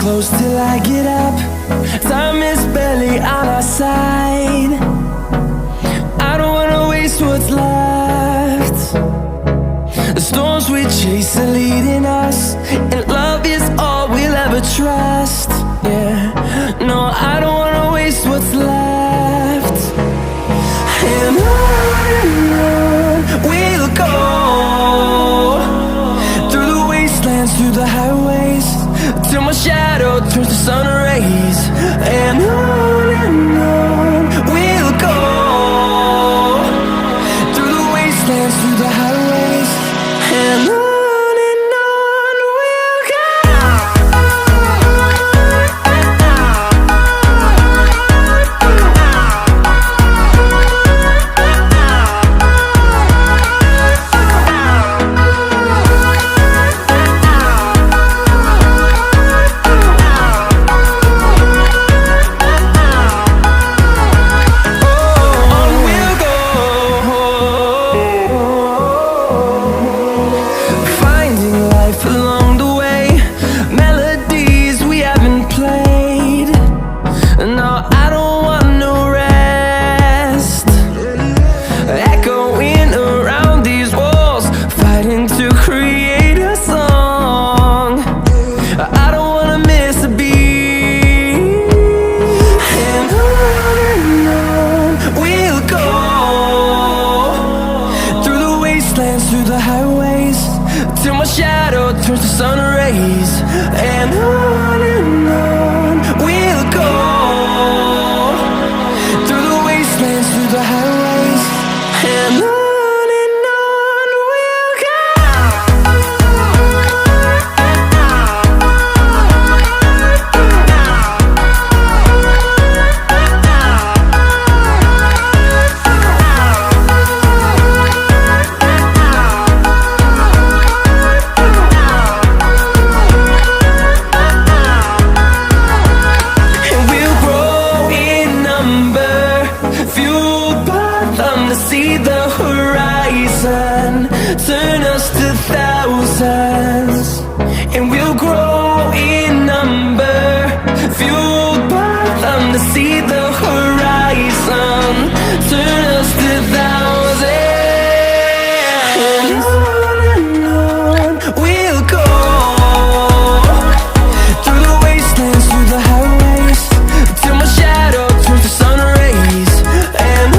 close till I get up. Time is barely on our side. I don't wanna waste what's left. The storms we chase are leading us, and love is all we'll ever trust. Yeah, no, I don't wanna waste what's left. And on we'll go, through the wastelands, through the highways, till my shadow turns to sun rays. And on we'll go, through the wastelands, through the highways, and on we'll go. Through the highways, till my shadow turns to sun rays. And on we'll go, through the wastelands, through the highways, and on we'll go. See the horizon turn us to thousands, and we'll grow in number, fueled by them. To see the horizon turn us to thousands, and on we'll go, through the wastelands, through the highways, till my shadow turns to sun rays. And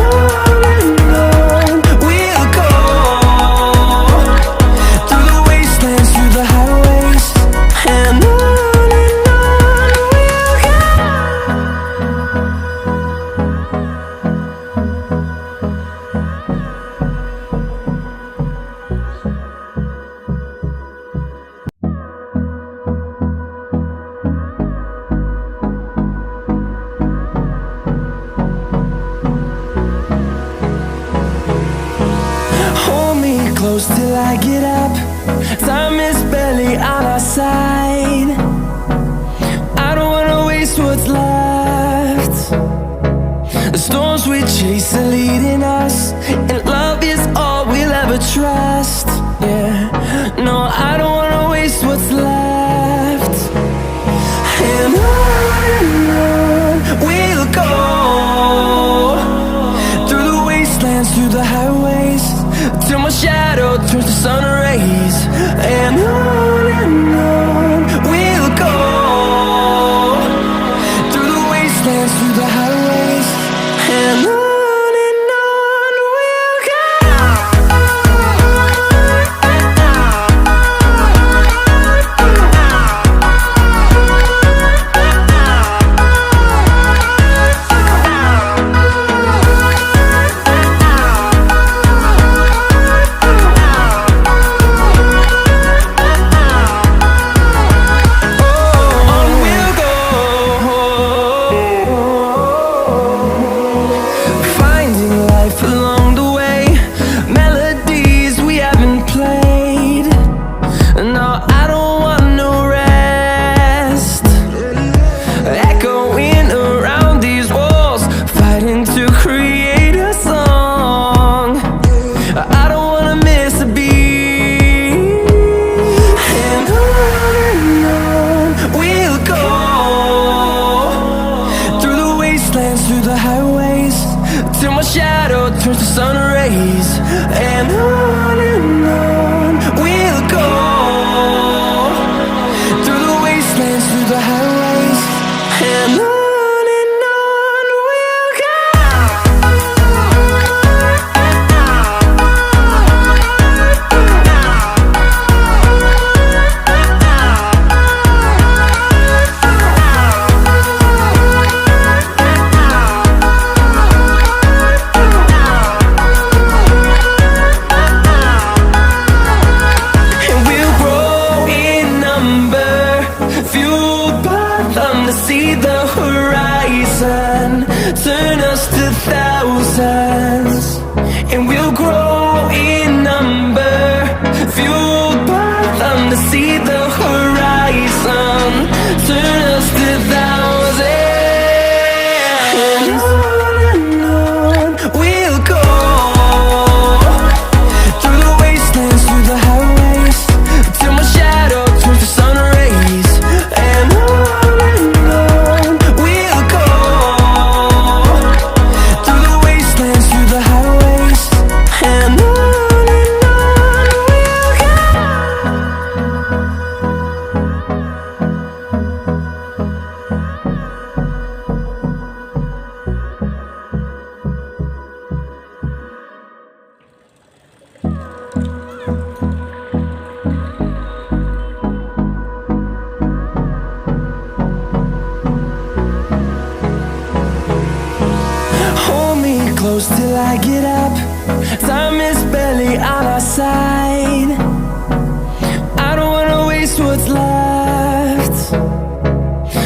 close till I get up. Time is barely on our side. I don't wanna waste what's left. The storms we chase are leading us, and love is all we'll ever trust. Yeah, no, I don't wanna waste what's left. And on we'll go, through the wastelands, through the highways, till my shadow turns to sun rays. And on we'll go, through the wastelands, through the highways, and on what's left.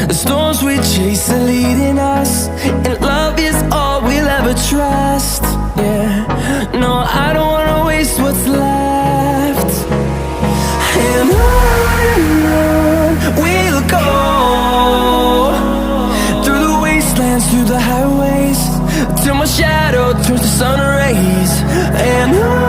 The storms we chase are leading us, and love is all we'll ever trust. Yeah, no, I don't wanna waste what's left. And on we'll go, through the wastelands, through the highways, till my shadow turns to sun rays. And on